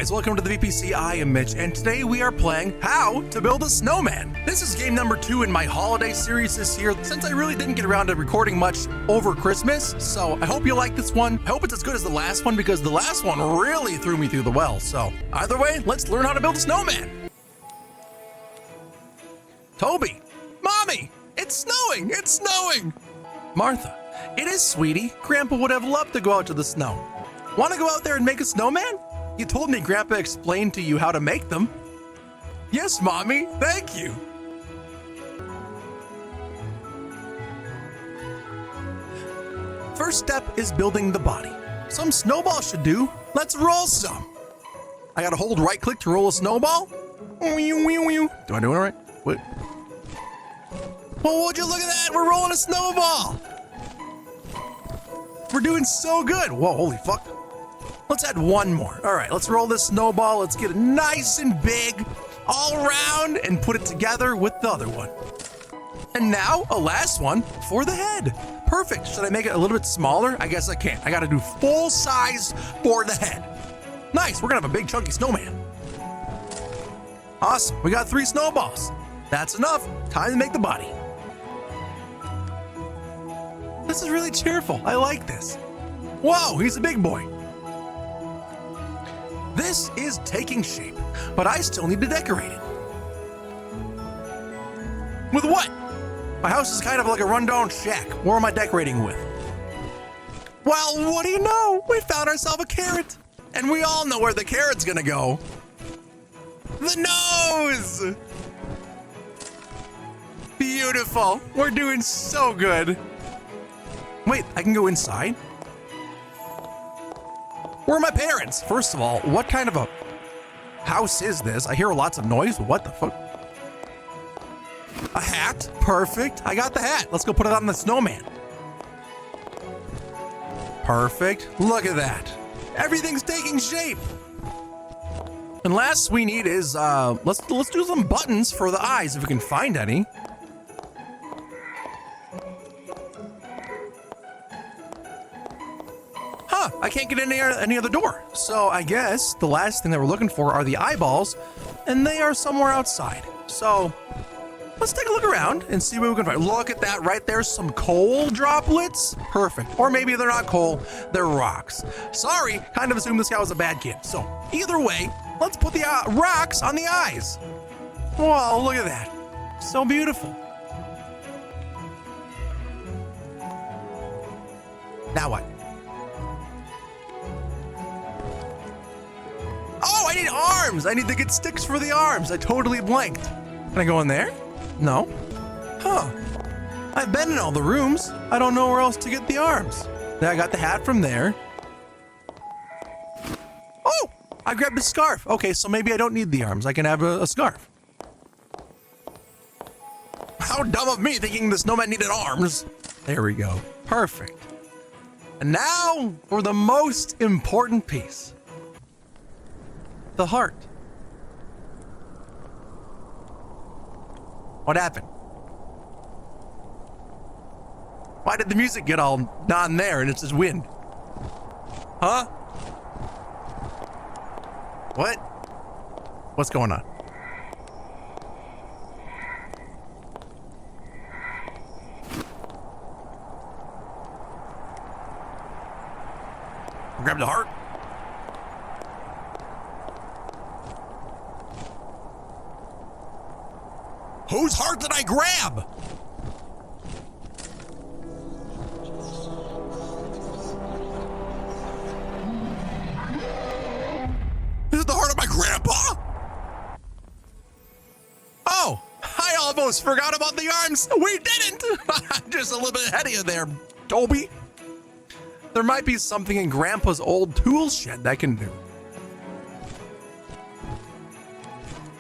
guys, welcome to the VPC. I am Mitch, and today we are playing How to Build a Snowman. This is game number 2 in my holiday series this year, since I really didn't get around to recording much over Christmas, so I hope you like this one. I hope it's as good as the last one, because the last one really threw me through the well. So either way, let's learn how to build a snowman. Toby, Mommy, it's snowing, it's snowing. Martha, it is, sweetie. Grandpa would have loved to go out to the snow. Want to go out there and make a snowman? You told me Grandpa explained to you how to make them. Yes, Mommy, thank you. First step is building the body. Some snowballs should do. Let's roll some. I gotta hold right click to roll a snowball. Do I do it right? What? Oh, would you look at that? We're rolling a snowball. We're doing so good. Whoa, holy fuck. Let's add one more. All right, let's roll this snowball. Let's get it nice and big all around and put it together with the other one. And now a last one for the head. Perfect. Should I make it a little bit smaller? I guess I can't. I got to do full size for the head. Nice. We're going to have a big chunky snowman. Awesome. We got 3 snowballs. That's enough. Time to make the body. This is really cheerful. I like this. Whoa, he's a big boy. This is taking shape, but I still need to decorate it. With what? My house is kind of like a rundown shack. What am I decorating with? Well, what do you know? We found ourselves a carrot. And we all know where the carrot's gonna go. The nose! Beautiful. We're doing so good. Wait, I can go inside? Where are my parents? First of all, what kind of a house is this? I hear lots of noise. What the fuck? A hat? Perfect. I got the hat. Let's go put it on the snowman. Perfect. Look at that. Everything's taking shape. And last we need is, let's do some buttons for the eyes if we can find any. I can't get in any other door. So I guess the last thing that we're looking for are the eyeballs, and they are somewhere outside. So let's take a look around and see what we can find. Look at that right there, some coal droplets. Perfect. Or maybe they're not coal, they're rocks. Sorry, kind of assumed this guy was a bad kid. So either way, let's put the rocks on the eyes. Whoa, look at that. So beautiful. Now what? Oh, I need arms. I need to get sticks for the arms. I totally blanked. Can I go in there? No. Huh. I've been in all the rooms. I don't know where else to get the arms. Then I got the hat from there. Oh, I grabbed a scarf. Okay, so maybe I don't need the arms. I can have a scarf. How dumb of me thinking the snowman needed arms. There we go. Perfect. And now for the most important piece. The heart. What happened? Why did the music get all non there and it's just wind? Huh? What? What's going on? Grab the heart. Whose heart did I grab? Is it the heart of my grandpa? Oh, I almost forgot about the arms. We didn't. Just a little bit ahead of you there, Toby. There might be something in Grandpa's old tool shed that can do.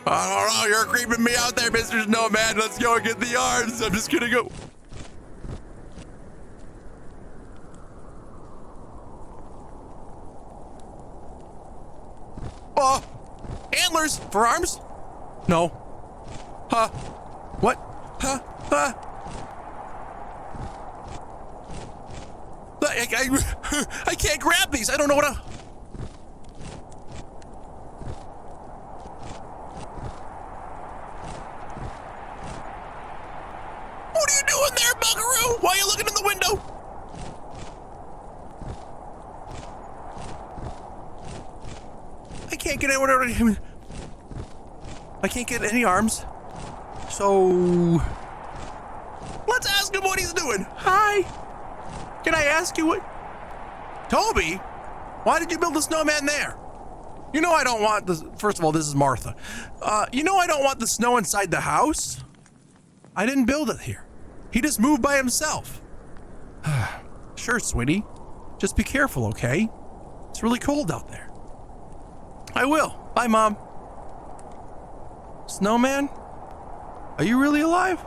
I don't know, you're creeping me out there, Mr. Snowman. Let's go and get the arms. I'm just gonna go. Antlers for arms? No. Huh? What? Huh? Huh? I can't grab these. I don't know what to... can't get anywhere. I can't get any arms. So let's ask him what he's doing. Hi. Can I ask you what? Toby, why did you build the snowman there? You know I don't want the, first of all, this is Martha. You know I don't want the snow inside the house. I didn't build it here. He just moved by himself. Sure, sweetie. Just be careful, okay? It's really cold out there. I will. Bye, Mom. Snowman? Are you really alive?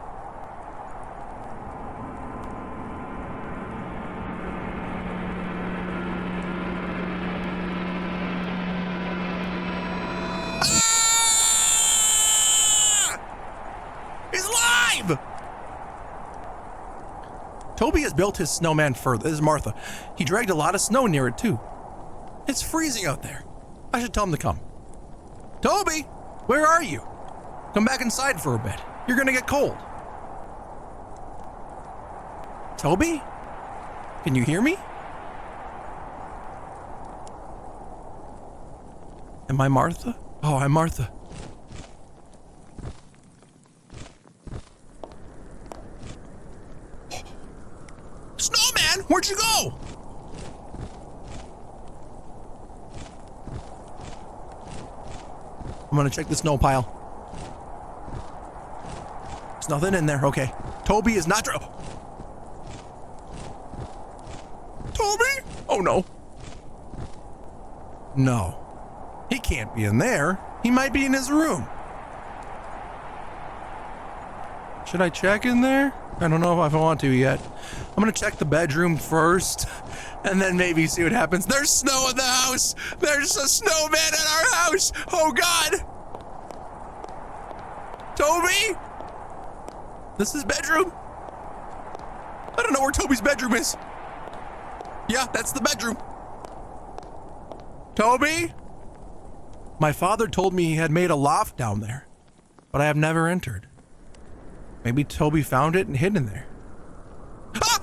He's alive! Toby has built his snowman further. This is Martha. He dragged a lot of snow near it, too. It's freezing out there. I should tell him to come. Toby, where are you? Come back inside for a bit. You're gonna get cold. Toby? Can you hear me? Am I Martha? Oh, I'm Martha. Snowman, where'd you go? I'm gonna check the snow pile. There's nothing in there. Okay. Toby is not Toby? Oh no. No. He can't be in there. He might be in his room. Should I check in there? I don't know if I want to yet. I'm gonna check the bedroom first and then maybe see what happens. There's snow in the house. There's a snowman in our house. Oh God. Toby? This is bedroom? I don't know where Toby's bedroom is. Yeah, that's the bedroom. Toby? My father told me he had made a loft down there, but I have never entered. Maybe Toby found it and hid in there. Ah!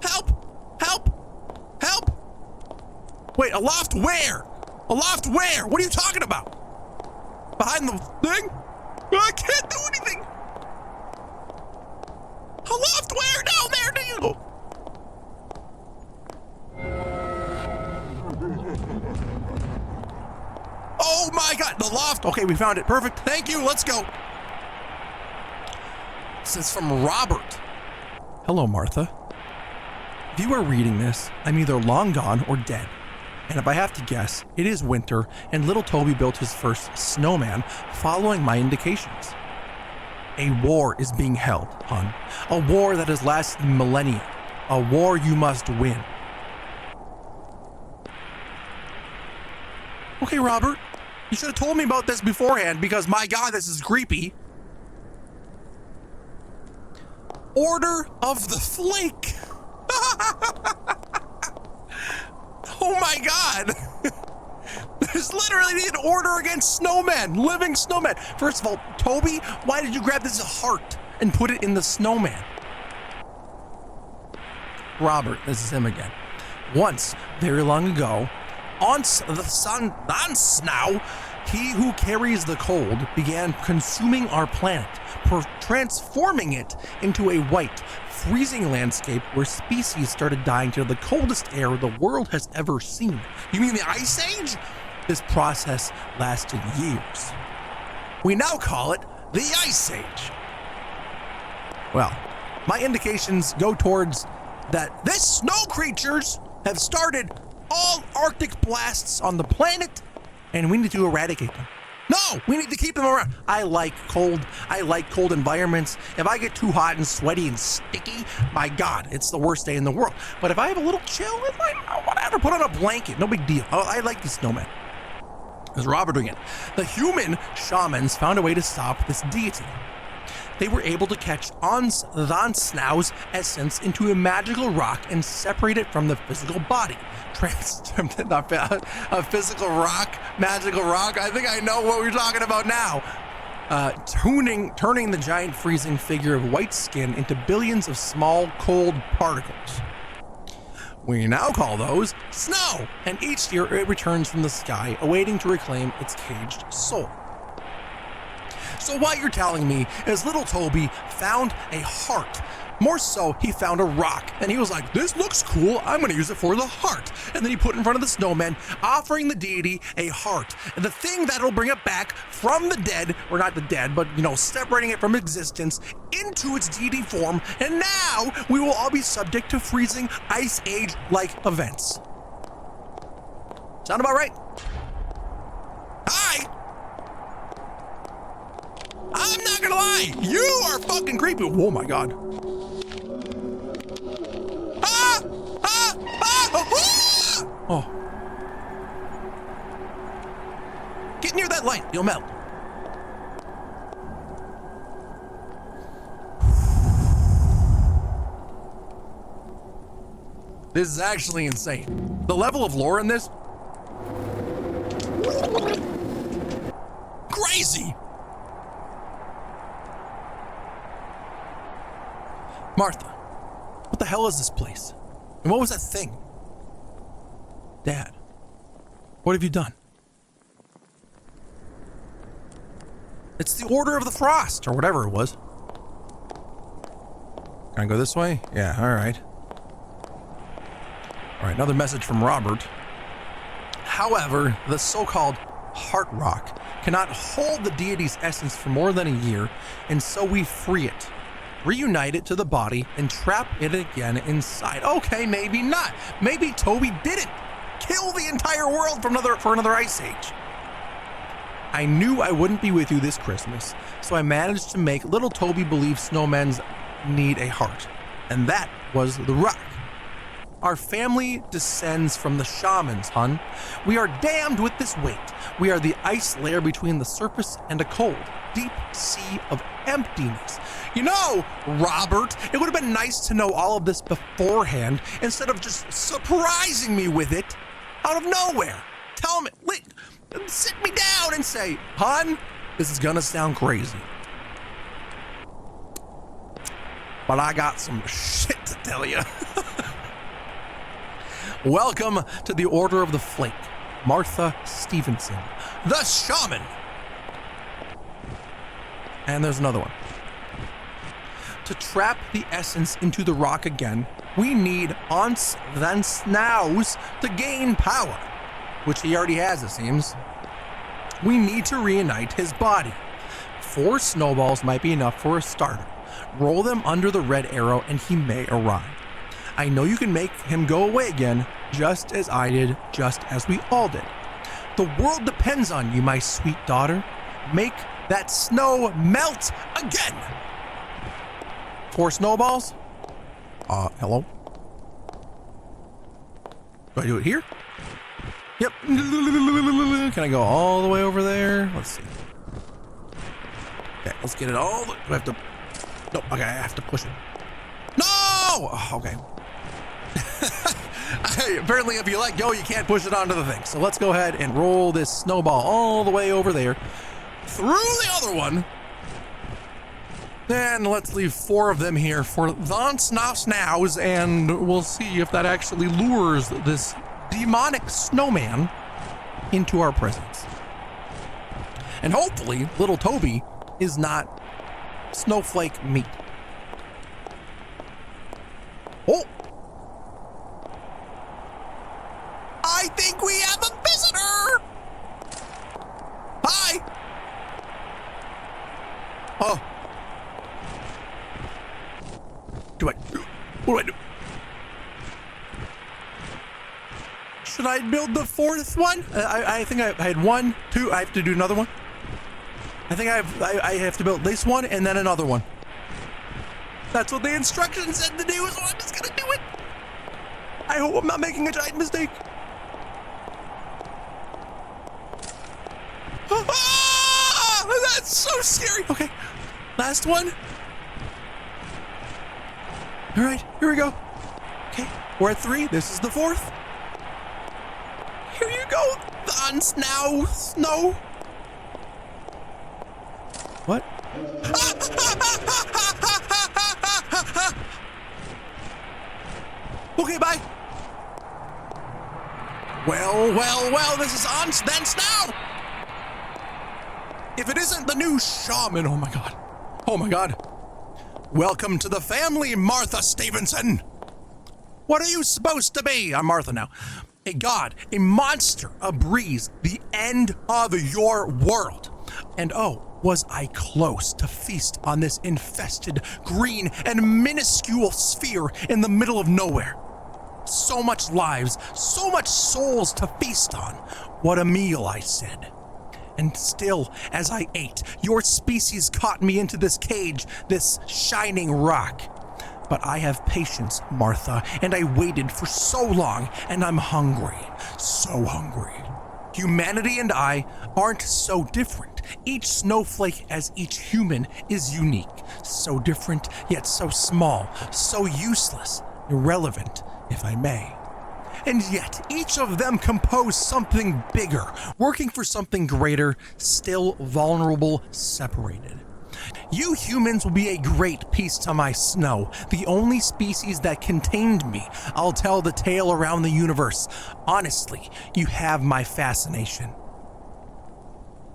Help! Help! Help! Wait, a loft where? A loft where? What are you talking about? Behind the thing? I can't do anything. A loft where? Down there, do you? Oh my God, the loft. Okay, we found it. Perfect. Thank you. Let's go. This is from Robert. Hello, Martha. If you are reading this, I'm either long gone or dead. And if I have to guess, it is winter and little Toby built his first snowman following my indications. A war is being held, hon. A war that has lasted millennia. A war you must win. Okay, Robert. You should have told me about this beforehand because, my God, this is creepy. Order of the Flake. Oh my God. There's literally an order against snowmen, living snowmen. First of all, Toby, why did you grab this heart and put it in the snowman? Robert, this is him again. Once, very long ago, on the sun, on snow, he who carries the cold began consuming our planet, transforming it into a white, freezing landscape where species started dying to the coldest air the world has ever seen. You mean the Ice Age? This process lasted years. We now call it the Ice Age. Well, my indications go towards that this snow creatures have started all Arctic blasts on the planet, and we need to eradicate them. No, we need to keep them around. I like cold. I like cold environments. If I get too hot and sweaty and sticky, my God, it's the worst day in the world. But if I have a little chill, whatever, put on a blanket, no big deal. I like the snowman. There's Robert again. The human shamans found a way to stop this deity. They were able to catch Snow's essence into a magical rock and separate it from the physical body. A physical rock, magical rock. I think I know what we're talking about now. Turning the giant freezing figure of white skin into billions of small, cold particles. We now call those snow, and each year it returns from the sky, awaiting to reclaim its caged soul. So what you're telling me is little Toby found a heart. More so, he found a rock, and he was like, this looks cool, I'm gonna use it for the heart. And then he put it in front of the snowman, offering the deity a heart. And the thing that'll bring it back from the dead, or not the dead, but, separating it from existence into its deity form. And now we will all be subject to freezing ice age-like events. Sound about right? Hi! I'm not gonna lie, you are fucking creepy. Oh my God. Oh. Get near that light, you'll melt. This is actually insane. The level of lore in this, crazy. Martha, what the hell is this place? And what was that thing? Dad, what have you done? It's the Order of the Frost, or whatever it was. Can I go this way? Yeah, all right. All right, another message from Robert. However, the so-called Heart Rock cannot hold the deity's essence for more than a year, and so we free it, reunite it to the body, and trap it again inside. Okay, maybe not. Maybe Toby didn't kill the entire world for another ice age. I knew I wouldn't be with you this Christmas, so I managed to make little Toby believe snowmen need a heart, and that was the rock. Our family descends from the shamans, hun. We are damned with this weight. We are the ice layer between the surface and a cold, deep sea of emptiness. Robert, it would have been nice to know all of this beforehand instead of just surprising me with it out of nowhere. Tell me, sit me down and say, hun, this is gonna sound crazy, but I got some shit to tell you. Welcome to the Order of the Flake, Martha Stevenson, the shaman. And there's another one. To trap the essence into the rock again, we need Ons Van Snaus to gain power, which he already has, it seems. We need to reunite his body. 4 snowballs might be enough for a starter. Roll them under the red arrow and he may arrive. I know you can make him go away again, just as I did, just as we all did. The world depends on you, my sweet daughter. Make that snow melt again. 4 snowballs? Hello? Do I do it here? Yep. Can I go all the way over there? Let's see. Okay, let's get it all. Do I have to? No, okay, I have to push it. No! Oh, okay. Apparently, if you let go, you can't push it onto the thing. So let's go ahead and roll this snowball all the way over there, through the other one. Then let's leave 4 of them here for the snows, and we'll see if that actually lures this demonic snowman into our presence. And hopefully, little Toby is not snowflake meat. Oh! I think we have a visitor! Hi! Oh. What do I do? Should I build the 4th one? I think I had 1, 2. I have to do another one. I think I have to build this one and then another one. That's what the instructions said to do, so I'm just gonna do it. I hope I'm not making a giant mistake. Ah, that's so scary. Okay, last one. All right, here we go. Okay, we're at 3. This is the 4th. Here you go, Thon Snow. What? Okay, bye. Well, this is on then Snow! If it isn't the new shaman, oh my god. Oh my god. Welcome to the family, Martha Stevenson. What are you supposed to be? I'm Martha now. A god, a monster, a breeze, the end of your world. And oh, was I close to feast on this infested, green, and minuscule sphere in the middle of nowhere. So much lives, so much souls to feast on. What a meal, I said. And still, as I ate, your species caught me into this cage, this shining rock. But I have patience, Martha, and I waited for so long, and I'm hungry, so hungry. Humanity and I aren't so different. Each snowflake, as each human, is unique. So different, yet so small, so useless, irrelevant, if I may. And yet, each of them compose something bigger, working for something greater, still vulnerable, separated. You humans will be a great piece to my snow, the only species that contained me. I'll tell the tale around the universe. Honestly, you have my fascination.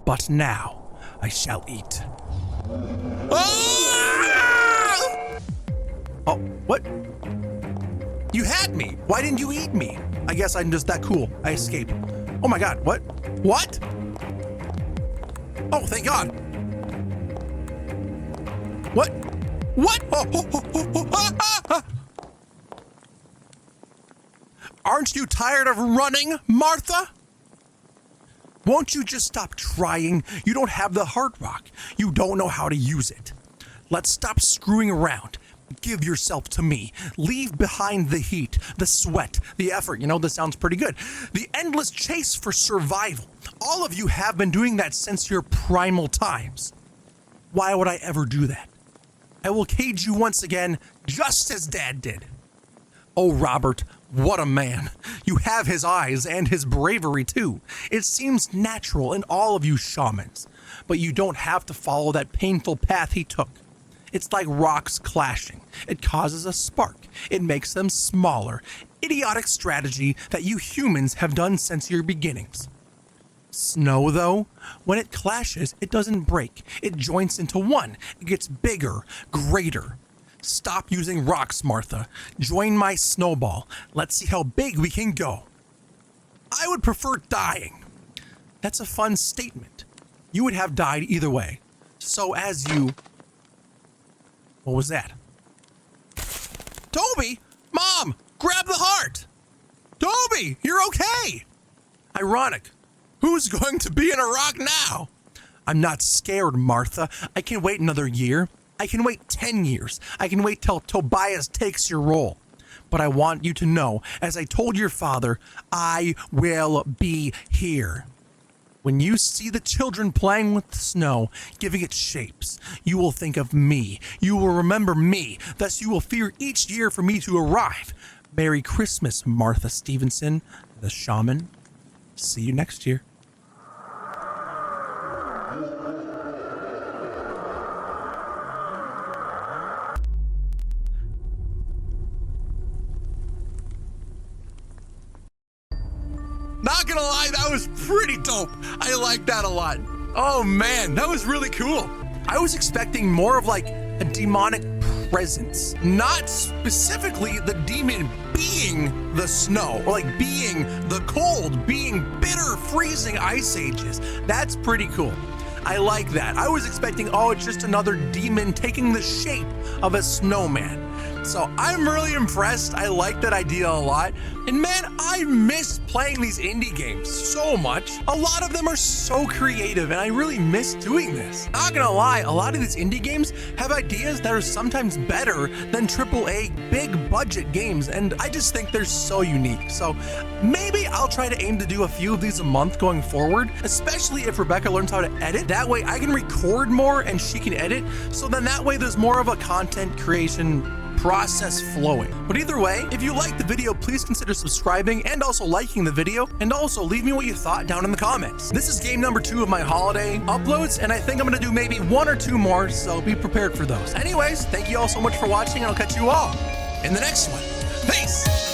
But now, I shall eat. Ah! Oh, what? You had me. Why didn't you eat me? I guess I'm just that cool. I escaped. Oh my god, what? What? Oh, thank god. What? What? Aren't you tired of running, Martha? Won't you just stop trying? You don't have the heart rock. You don't know how to use it. Let's stop screwing around. Give yourself to me. Leave behind the heat, the sweat, the effort. You know, this sounds pretty good. The endless chase for survival. All of you have been doing that since your primal times. Why would I ever do that? I will cage you once again, just as Dad did. Oh, Robert, what a man. You have his eyes and his bravery too. It seems natural in all of you shamans, but you don't have to follow that painful path he took. It's like rocks clashing. It causes a spark. It makes them smaller. Idiotic strategy that you humans have done since your beginnings. Snow, though, when it clashes, it doesn't break. It joins into one. It gets bigger, greater. Stop using rocks, Martha. Join my snowball. Let's see how big we can go. I would prefer dying. That's a fun statement. You would have died either way. So as you... What was that? Toby! Mom! Grab the heart! Toby! You're okay! Ironic. Who's going to be in a rock now? I'm not scared, Martha. I can wait another year. I can wait 10 years. I can wait till Tobias takes your role. But I want you to know, as I told your father, I will be here. When you see the children playing with the snow, giving it shapes, you will think of me. You will remember me. Thus you will fear each year for me to arrive. Merry Christmas, Martha Stevenson, the shaman. See you next year. Not gonna lie, that was pretty dope. I like that a lot. Oh man, that was really cool. I was expecting more of like a demonic presence, not specifically the demon being the snow or like being the cold, being bitter, freezing ice ages. That's pretty cool. I like that. I was expecting, oh, it's just another demon taking the shape of a snowman. So I'm really impressed. I like that idea a lot. And man, I miss playing these indie games so much. A lot of them are so creative and I really miss doing this. Not gonna lie, a lot of these indie games have ideas that are sometimes better than AAA big budget games. And I just think they're so unique. So maybe I'll try to aim to do a few of these a month going forward, especially if Rebecca learns how to edit. That way I can record more and she can edit. So then that way there's more of a content creation process flowing. But either way, if you liked the video, please consider subscribing and also liking the video, and also leave me what you thought down in the comments. This is game number 2 of my holiday uploads, and I think I'm gonna do maybe 1 or 2 more, so be prepared for those. Anyways, thank you all so much for watching, and I'll catch you all in the next one. Peace!